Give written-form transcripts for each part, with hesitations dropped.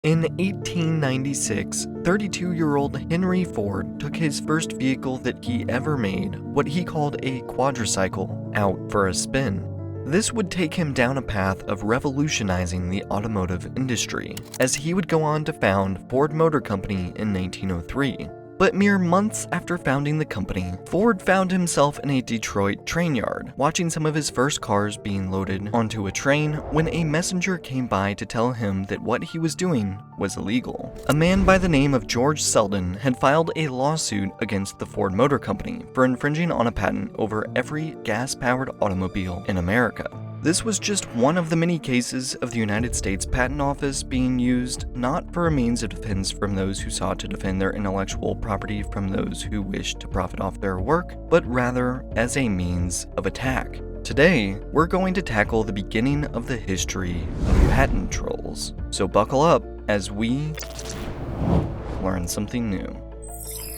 In 1896, 32-year-old Henry Ford took his first vehicle that he ever made, what he called a quadricycle, out for a spin. This would take him down a path of revolutionizing the automotive industry, as he would go on to found Ford Motor Company in 1903. But mere months after founding the company, Ford found himself in a Detroit train yard, watching some of his first cars being loaded onto a train when a messenger came by to tell him that what he was doing was illegal. A man by the name of George Selden had filed a lawsuit against the Ford Motor Company for infringing on a patent over every gas-powered automobile in America. This was just one of the many cases of the United States Patent Office being used not for a means of defense from those who sought to defend their intellectual property from those who wished to profit off their work, but rather as a means of attack. Today, we're going to tackle the beginning of the history of patent trolls. So buckle up as we learn something new.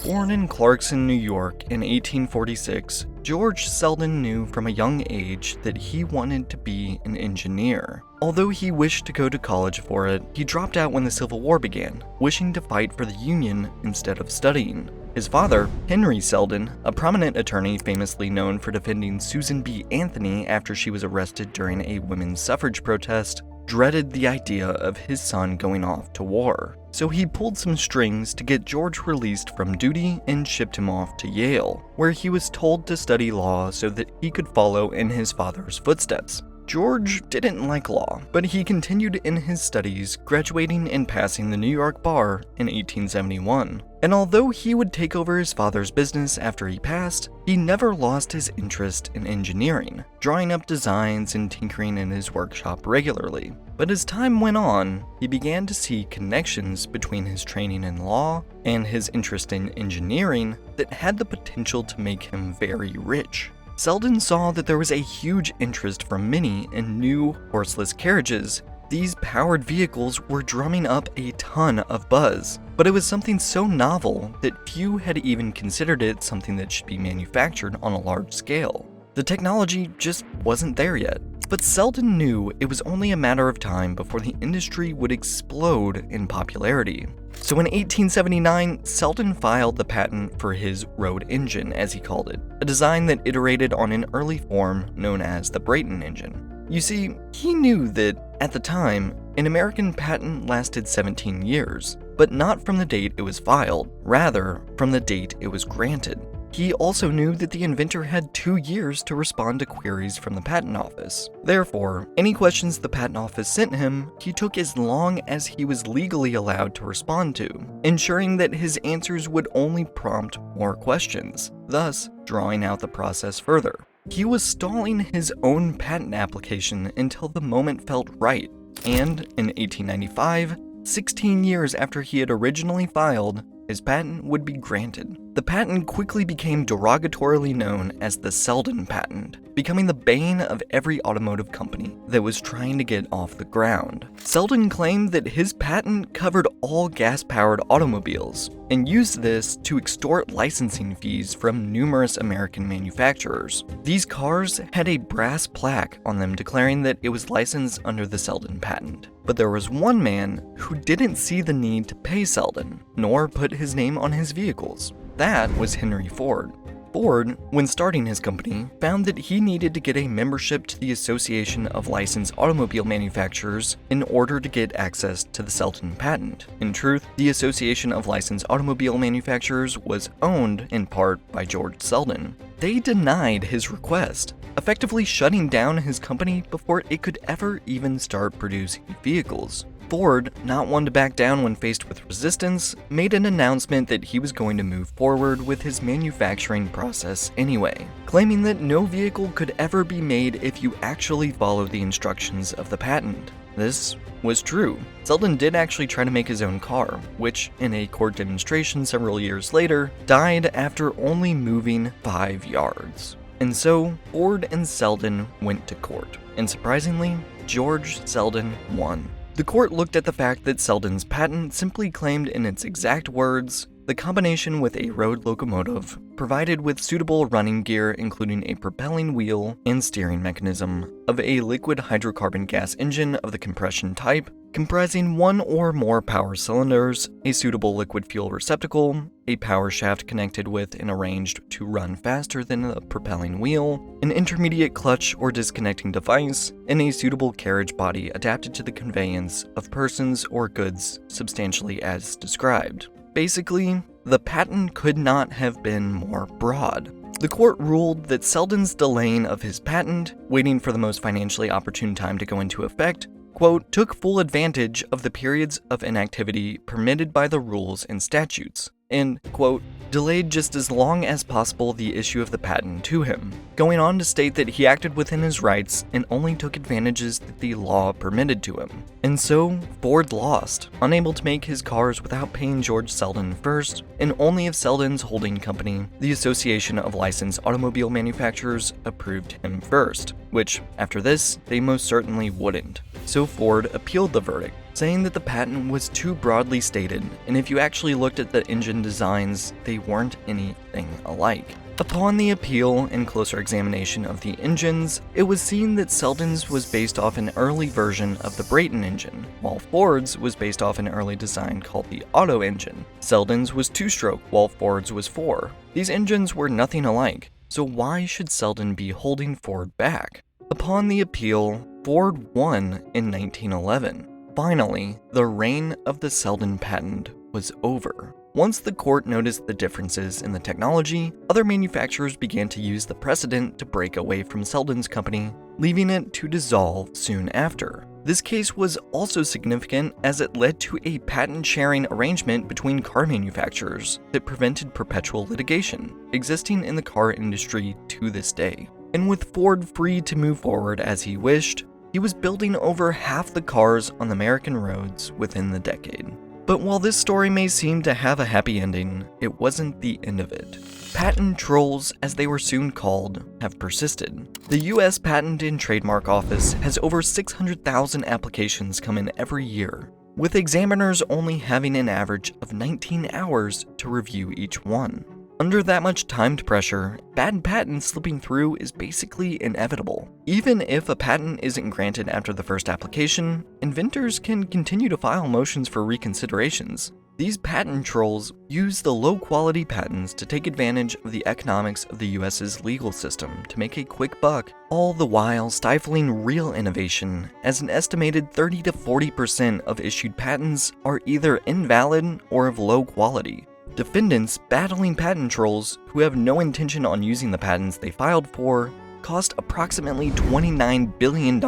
Born in Clarkson, New York in 1846, George Selden knew from a young age that he wanted to be an engineer. Although he wished to go to college for it, he dropped out when the Civil War began, wishing to fight for the Union instead of studying. His father, Henry Selden, a prominent attorney famously known for defending Susan B. Anthony after she was arrested during a women's suffrage protest, dreaded the idea of his son going off to war. So he pulled some strings to get George released from duty and shipped him off to Yale, where he was told to study law so that he could follow in his father's footsteps. George didn't like law, but he continued in his studies, graduating and passing the New York bar in 1871. And although he would take over his father's business after he passed, he never lost his interest in engineering, drawing up designs and tinkering in his workshop regularly. But as time went on, he began to see connections between his training in law and his interest in engineering that had the potential to make him very rich. Selden saw that there was a huge interest from many in new horseless carriages. These powered vehicles were drumming up a ton of buzz, but it was something so novel that few had even considered it something that should be manufactured on a large scale. The technology just wasn't there yet. But Selden knew it was only a matter of time before the industry would explode in popularity. So in 1879, Selden filed the patent for his road engine, as he called it, a design that iterated on an early form known as the Brayton engine. You see, he knew that, at the time, an American patent lasted 17 years, but not from the date it was filed, rather from the date it was granted. He also knew that the inventor had 2 years to respond to queries from the Patent Office. Therefore, any questions the Patent Office sent him, he took as long as he was legally allowed to respond to, ensuring that his answers would only prompt more questions, thus drawing out the process further. He was stalling his own patent application until the moment felt right, and in 1895, 16 years after he had originally filed, his patent would be granted. The patent quickly became derogatorily known as the Selden patent, becoming the bane of every automotive company that was trying to get off the ground. Selden claimed that his patent covered all gas-powered automobiles, and used this to extort licensing fees from numerous American manufacturers. These cars had a brass plaque on them declaring that it was licensed under the Selden patent. But there was one man who didn't see the need to pay Selden, nor put his name on his vehicles. That was Henry Ford. Ford, when starting his company, found that he needed to get a membership to the Association of Licensed Automobile Manufacturers in order to get access to the Selden patent. In truth, the Association of Licensed Automobile Manufacturers was owned in part by George Selden. They denied his request, effectively shutting down his company before it could ever even start producing vehicles. Ford, not one to back down when faced with resistance, made an announcement that he was going to move forward with his manufacturing process anyway, claiming that no vehicle could ever be made if you actually followed the instructions of the patent. This was true. Selden did actually try to make his own car, which, in a court demonstration several years later, died after only moving 5 yards. And so, Ford and Selden went to court, and surprisingly, George Selden won. The court looked at the fact that Selden's patent simply claimed in its exact words, the combination with a road locomotive, provided with suitable running gear including a propelling wheel and steering mechanism, of a liquid hydrocarbon gas engine of the compression type, comprising one or more power cylinders, a suitable liquid fuel receptacle, a power shaft connected with and arranged to run faster than a propelling wheel, an intermediate clutch or disconnecting device, and a suitable carriage body adapted to the conveyance of persons or goods substantially as described. Basically, the patent could not have been more broad. The court ruled that Selden's delaying of his patent, waiting for the most financially opportune time to go into effect, quote, took full advantage of the periods of inactivity permitted by the rules and statutes, and, quote, delayed just as long as possible the issue of the patent to him, going on to state that he acted within his rights and only took advantages that the law permitted to him. And so, Ford lost, unable to make his cars without paying George Selden first, and only if Selden's holding company, the Association of Licensed Automobile Manufacturers, approved him first, which, after this, they most certainly wouldn't. So Ford appealed the verdict, saying that the patent was too broadly stated, and if you actually looked at the engine designs, they weren't anything alike. Upon the appeal and closer examination of the engines, it was seen that Selden's was based off an early version of the Brayton engine, while Ford's was based off an early design called the Otto engine. Selden's was 2-stroke, while Ford's was 4. These engines were nothing alike, so why should Selden be holding Ford back? Upon the appeal, Ford won in 1911. Finally, the reign of the Selden patent was over. Once the court noticed the differences in the technology, other manufacturers began to use the precedent to break away from Selden's company, leaving it to dissolve soon after. This case was also significant as it led to a patent-sharing arrangement between car manufacturers that prevented perpetual litigation, existing in the car industry to this day. And with Ford free to move forward as he wished, he was building over half the cars on the American roads within the decade. But while this story may seem to have a happy ending, it wasn't the end of it. Patent trolls, as they were soon called, have persisted. The US Patent and Trademark Office has over 600,000 applications come in every year, with examiners only having an average of 19 hours to review each one. Under that much timed pressure, bad patents slipping through is basically inevitable. Even if a patent isn't granted after the first application, inventors can continue to file motions for reconsiderations. These patent trolls use the low-quality patents to take advantage of the economics of the US's legal system to make a quick buck, all the while stifling real innovation, as an estimated 30 to 40% of issued patents are either invalid or of low quality. Defendants battling patent trolls who have no intention on using the patents they filed for cost approximately $29 billion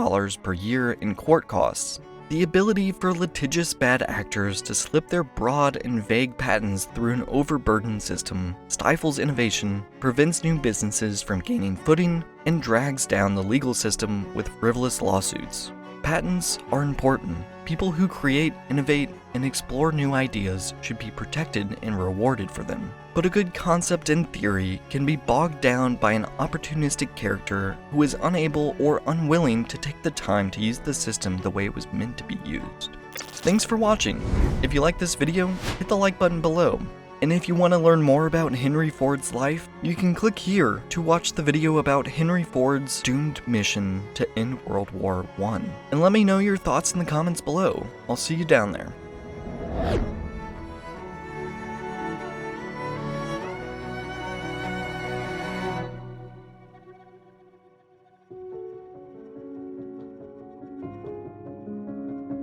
per year in court costs. The ability for litigious bad actors to slip their broad and vague patents through an overburdened system stifles innovation, prevents new businesses from gaining footing, and drags down the legal system with frivolous lawsuits. Patents are important. People who create, innovate, and explore new ideas should be protected and rewarded for them. But a good concept in theory can be bogged down by an opportunistic character who is unable or unwilling to take the time to use the system the way it was meant to be used. Thanks for watching. If you like this video, hit the like button below. And if you want to learn more about Henry Ford's life, you can click here to watch the video about Henry Ford's doomed mission to end World War I. And let me know your thoughts in the comments below. I'll see you down there.